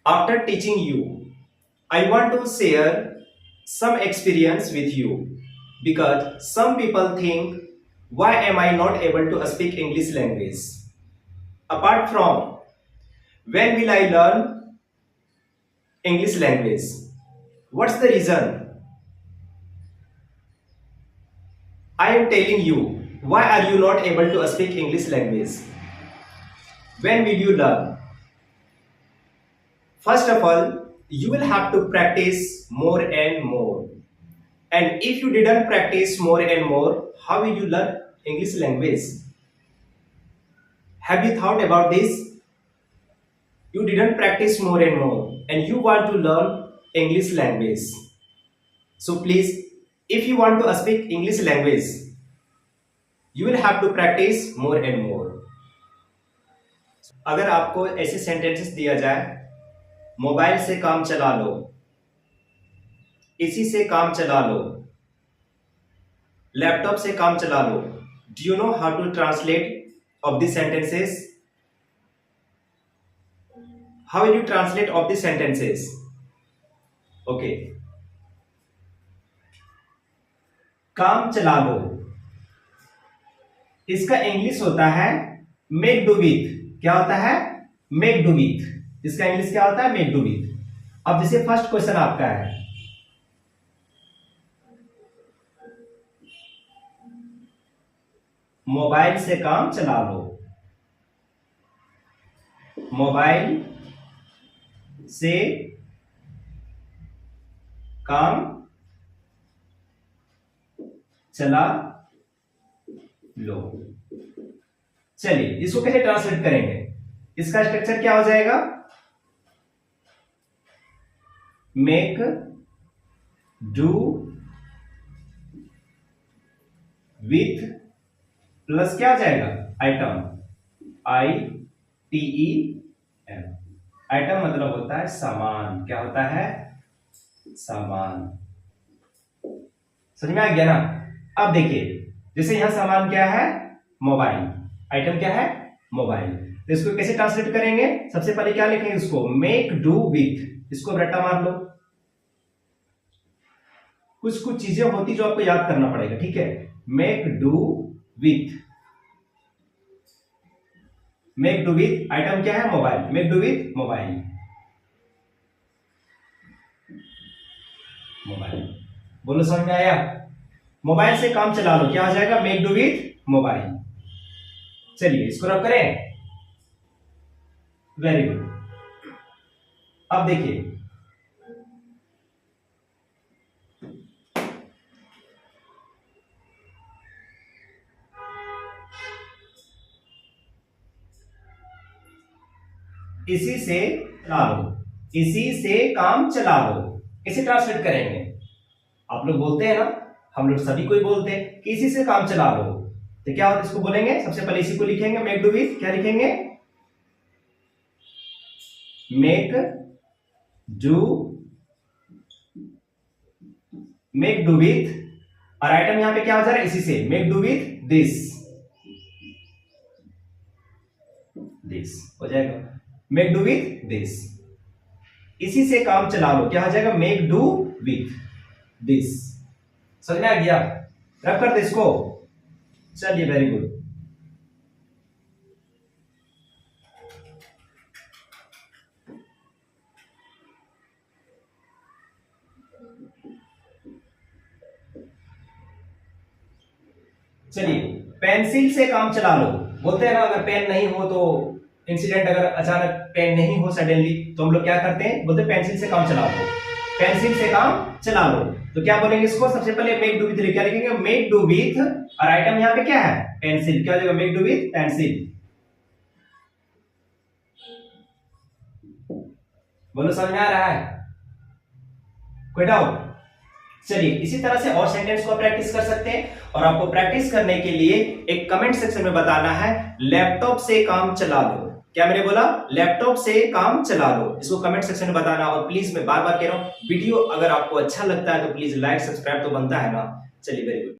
After teaching you, I want to share some experience with you because some people think, why am I not able to speak English language? Apart from, when will I learn English language? What's the reason? I am telling you, why are you not able to speak English language? When will you learn? First of all, you will have to practice more and more. And if you didn't practice more and more, how will you learn English language? Have you thought about this? You didn't practice more and more, and you want to learn English language. So please, if you want to speak English language, you will have to practice more and more. अगर आपको ऐसे sentences दिया जाए, mobile से काम चला लो, इसी से काम चला लो, लैपटॉप से काम चला लो, do you know how to translate of these sentences? How will you translate of these sentences? Okay. काम चला लो, इसका इंग्लिश होता है मेक डू विथ. क्या होता है? Make do with. इसका इंग्लिश क्या होता है? Make do with. अब जैसे फर्स्ट क्वेश्चन आपका है, मोबाइल से काम चला लो. मोबाइल से काम चला लो. चलिए, इसको कैसे ट्रांसलेट करेंगे? इसका स्ट्रक्चर क्या हो जाएगा? मेक डू विथ प्लस क्या हो जाएगा? आइटम. ITEM. आइटम मतलब होता है सामान. क्या होता है? सामान. समझ में आ गया ना? अब देखिए, जैसे यहां सामान क्या है? मोबाइल. आइटम क्या है? मोबाइल. तो इसको कैसे ट्रांसलेट करेंगे? सबसे पहले क्या लिखेंगे? इसको मेक डू विथ. इसको रट्टा मार लो. कुछ कुछ चीजें होती जो आपको याद करना पड़ेगा. ठीक है? Make do with. Make do with item क्या है? Mobile. Make do with mobile. Mobile. बोलो, समझ में आया? मोबाइल से काम चला लो. क्या हो जाएगा? Make do with mobile. चलिए, इसको रब करें. Very good. अब देखिए, इसी से चला लो. इसी से काम चला लो. कैसे ट्रांसलेट करेंगे? आप लोग बोलते हैं ना, हम लोग सभी कोई बोलते हैं कि इसी से काम चला लो. तो क्या होता है? इसको बोलेंगे, सबसे पहले इसी को लिखेंगे. मेक डू विथ क्या लिखेंगे? Make do with. और आइटम यहां पे क्या हो जा रहा है? इसी से. Make do with this. This हो जाएगा. Make do with this. इसी से काम चला लो. क्या हो जाएगा? Make do with this. समझ में आ गया? रख कर दे इसको. चलिए, वेरी गुड. चलिए, पेंसिल से काम चला लो. बोलते हैं ना, अगर पेन नहीं हो तो इंसिडेंट, अगर अचानक पेन नहीं हो सडनली, तो हम लोग क्या करते हैं? बोलते हैं पेंसिल से काम चला लो. पेंसिल से काम चला लो. तो क्या बोलेंगे इसको? सबसे पहले मेक डू विथ क्या लिखेंगे? Make do with. और आइटम यहां पे क्या है? पेंसिल. क्या हो जाएगा? Make do with pencil. बोलो, समझ में आ रहा है? कोई डाउट? चलिए, इसी तरह से और सेंटेंस को प्रैक्टिस कर सकते हैं. और आपको प्रैक्टिस करने के लिए एक कमेंट सेक्शन में बताना है, लैपटॉप से काम चला लो. क्या मैंने बोला? लैपटॉप से काम चला लो. इसको कमेंट सेक्शन में बताना. और प्लीज, मैं बार बार कह रहा हूं, वीडियो अगर आपको अच्छा लगता है तो प्लीज लाइक सब्सक्राइब तो बनता है ना. चलिए, वेरी गुड.